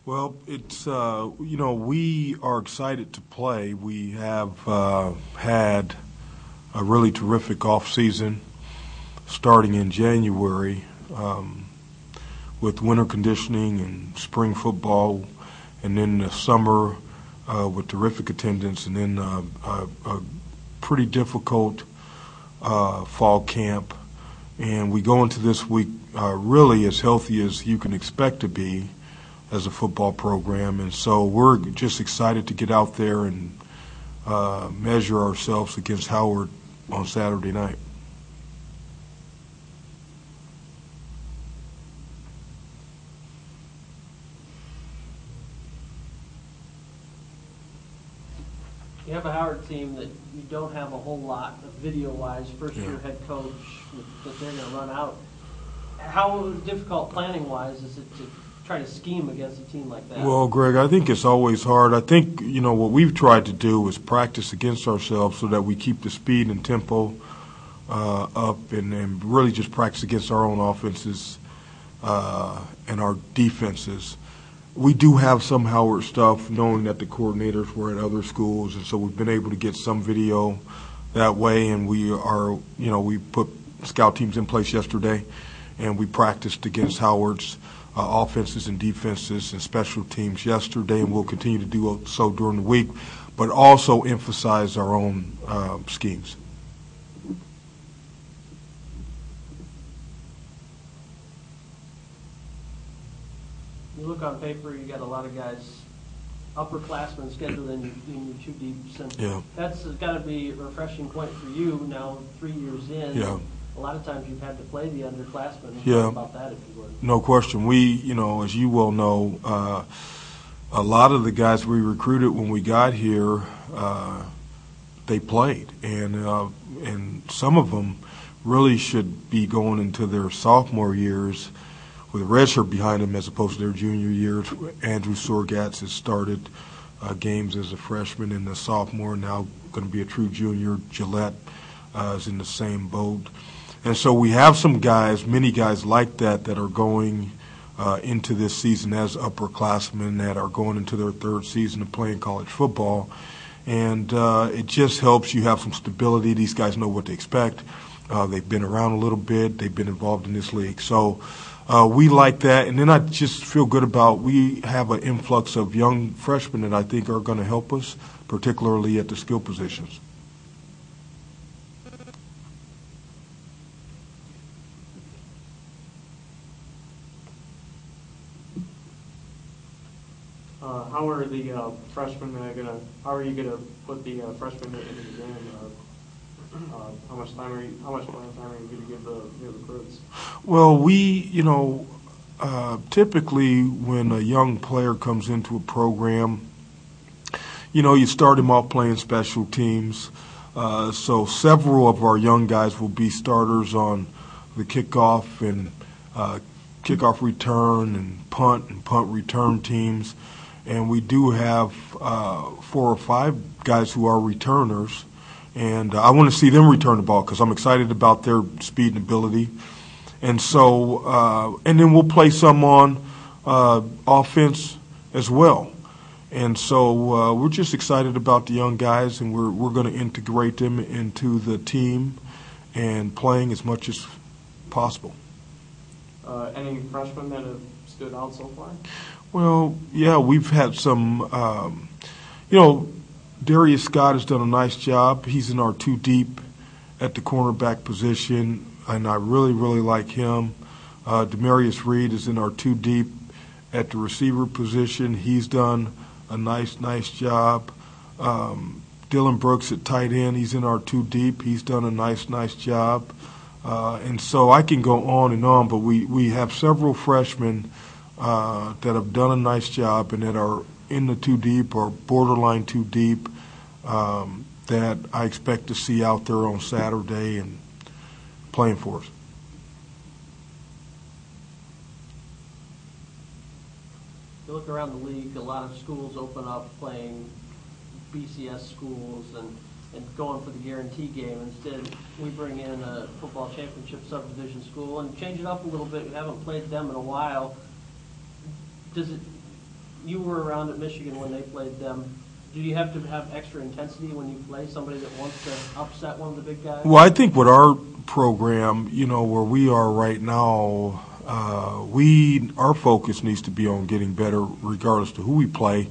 Well, it's we are excited to play. We have had a really terrific off season starting in January with winter conditioning and spring football, and then the summer with terrific attendance, and then a pretty difficult fall camp. And we go into this week really as healthy as you can expect to be as a football program. And so we're just excited to get out there and measure ourselves against Howard on Saturday night. You have a Howard team that you don't have a whole lot of video-wise, first-year head coach that they're going to run out. How difficult planning-wise is it to try to scheme against a team like that? Well, Greg, I think it's always hard. I think, what we've tried to do is practice against ourselves so that we keep the speed and tempo up and really just practice against our own offenses and our defenses. We do have some Howard stuff, knowing that the coordinators were at other schools, and so we've been able to get some video that way. And we put scout teams in place yesterday, and we practiced against Howard's offenses and defenses and special teams yesterday, and we'll continue to do so during the week, but also emphasize our own schemes. You look on paper, you got a lot of guys, upperclassmen scheduled in your two deeps, and that's got to be a refreshing point for you now, 3 years in. Yeah. A lot of times you've had to play the underclassmen. Yeah. Talk about that, if you would. No question. We, as you well know, a lot of the guys we recruited when we got here, they played, and some of them really should be going into their sophomore years with a red shirt behind them as opposed to their junior years. Andrew Sorgatz has started games as a freshman and a sophomore, now going to be a true junior. Gillette is in the same boat. And so we have some guys, many guys like that are going into this season as upperclassmen that are going into their third season of playing college football. And it just helps you have some stability. These guys know what to expect. They've been around a little bit. They've been involved in this league. So we like that. And then I just feel good about we have an influx of young freshmen that I think are going to help us, particularly at the skill positions. How are the freshmen How are you gonna put the freshmen into the game? How much playing time are you going to give the new recruits? Well, we, typically when a young player comes into a program, you start him off playing special teams. So several of our young guys will be starters on the kickoff and kickoff return and punt return teams. And we do have 4 or 5 guys who are returners. And I want to see them return the ball because I'm excited about their speed and ability. And so, and then we'll play some on offense as well. And so we're just excited about the young guys, and we're going to integrate them into the team and playing as much as possible. Any freshmen that have stood out so far? Well, yeah, we've had some, Darius Scott has done a nice job. He's in our 2 deep at the cornerback position, and I really, really like him. Demarius Reed is in our 2 deep at the receiver position. He's done a nice job. Dylan Brooks at tight end, he's in our 2 deep. He's done a nice job. And so I can go on and on, but we have several freshmen that have done a nice job and that are in the 2 deep or borderline 2 deep that I expect to see out there on Saturday and playing for us. You look around the league, a lot of schools open up playing BCS schools and going for the guarantee game. Instead, we bring in a football championship subdivision school and change it up a little bit. We haven't played them in a while. Does it you were around at Michigan when they played them. Do you have to have extra intensity when you play somebody that wants to upset one of the big guys? Well, I think with our program, where we are right now, our focus needs to be on getting better regardless to who we play.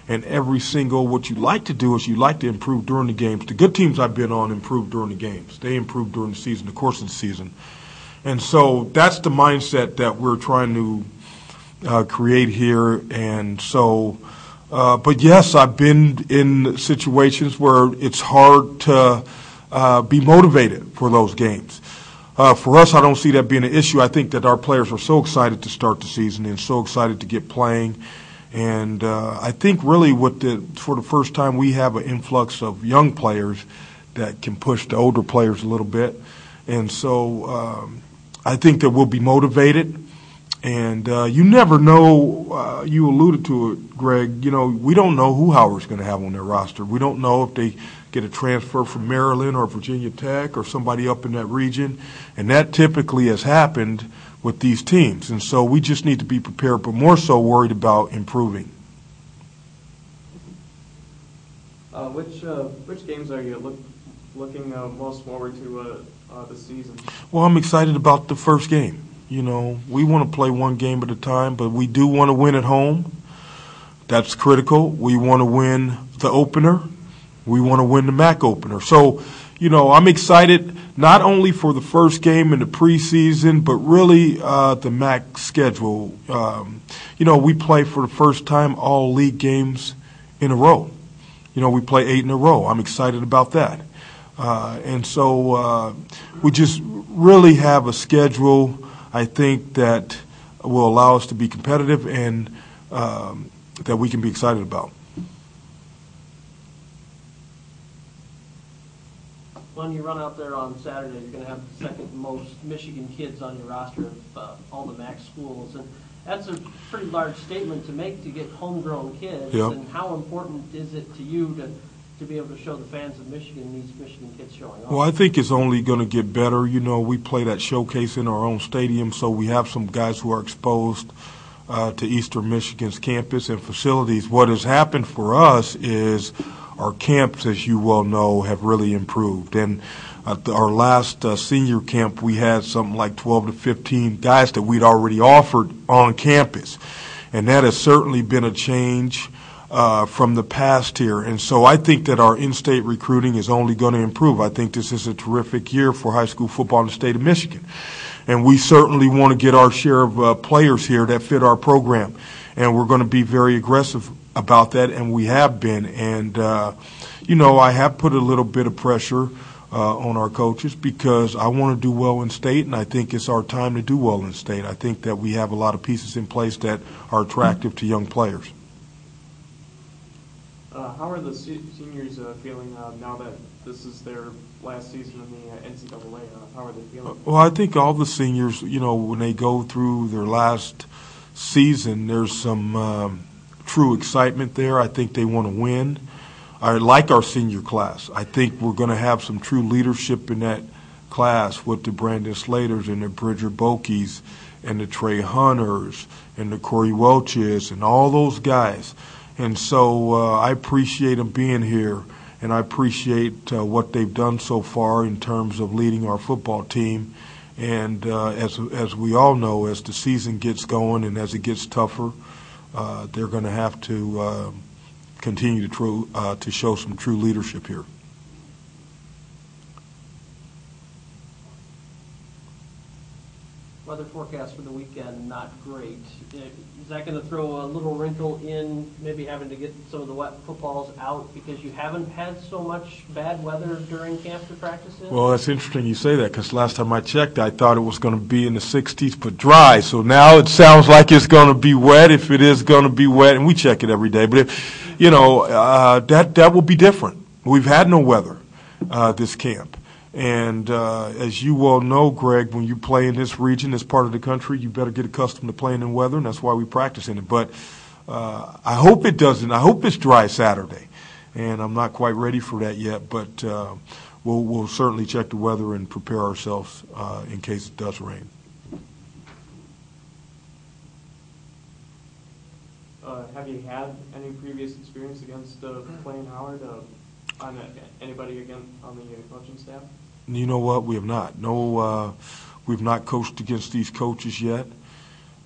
And what you like to do is you like to improve during the games. The good teams I've been on improve during the games. They improve during the season, the course of the season. And so that's the mindset that we're trying to create here. And so, but yes, I've been in situations where it's hard to be motivated for those games. For us, I don't see that being an issue. I think that our players are so excited to start the season and so excited to get playing. And I think really for the first time we have an influx of young players that can push the older players a little bit. And so I think that we'll be motivated. And you never know, you alluded to it, Greg, we don't know who Howard's going to have on their roster. We don't know if they get a transfer from Maryland or Virginia Tech or somebody up in that region. And that typically has happened with these teams. And so we just need to be prepared, but more so worried about improving. Which games are you looking most forward to this season? Well, I'm excited about the first game. We want to play one game at a time, but we do want to win at home. That's critical. We want to win the opener. We want to win the MAC opener. So, I'm excited not only for the first game in the preseason, but really the MAC schedule. We play for the first time all league games in a row. We play 8 in a row. I'm excited about that. And so we just really have a schedule, I think, that will allow us to be competitive and that we can be excited about. When you run out there on Saturday, you're going to have the second most Michigan kids on your roster of all the MAC schools. And that's a pretty large statement to make to get homegrown kids. Yep. And how important is it to you to be able to show the fans of Michigan these Michigan kids showing up? Well, I think it's only going to get better. We play that showcase in our own stadium, so we have some guys who are exposed to Eastern Michigan's campus and facilities. What has happened for us is our camps, as you well know, have really improved. And our last senior camp, we had something like 12 to 15 guys that we'd already offered on campus. And that has certainly been a change from the past here. And so I think that our in-state recruiting is only going to improve. I think this is a terrific year for high school football in the state of Michigan. And we certainly want to get our share of players here that fit our program. And we're going to be very aggressive about that, and we have been. And, I have put a little bit of pressure on our coaches because I want to do well in state, and I think it's our time to do well in state. I think that we have a lot of pieces in place that are attractive to young players. How are the seniors feeling now that this is their last season in the NCAA? How are they feeling? Well, I think all the seniors, when they go through their last season, there's some true excitement there. I think they want to win. I like our senior class. I think we're going to have some true leadership in that class with the Brandon Slaters and the Bridger Bokeys and the Trey Hunters and the Corey Welches and all those guys. And so I appreciate them being here, and I appreciate what they've done so far in terms of leading our football team. And as we all know, as the season gets going and as it gets tougher, they're going to have to continue to show some true leadership here. Weather forecast for the weekend, not great. Is that going to throw a little wrinkle in maybe having to get some of the wet footballs out because you haven't had so much bad weather during camp to practice in? Well, that's interesting you say that because last time I checked, I thought it was going to be in the 60s but dry. So now it sounds like it's going to be wet if it is going to be wet, and we check it every day. But, that will be different. We've had no weather this camp. And as you well know, Greg, when you play in this region, this part of the country, you better get accustomed to playing in weather, and that's why we practice in it. But I hope it doesn't. I hope it's dry Saturday, and I'm not quite ready for that yet. But we'll certainly check the weather and prepare ourselves in case it does rain. have you had any previous experience against playing Howard on anybody again on the coaching staff? You know what? We have not. No, we've not coached against these coaches yet,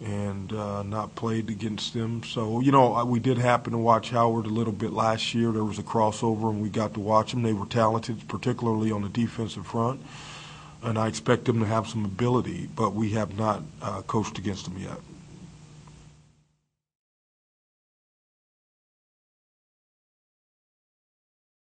and not played against them. So, you know, we did happen to watch Howard a little bit last year. There was a crossover, and we got to watch them. They were talented, particularly on the defensive front, and I expect them to have some ability, but we have not coached against them yet.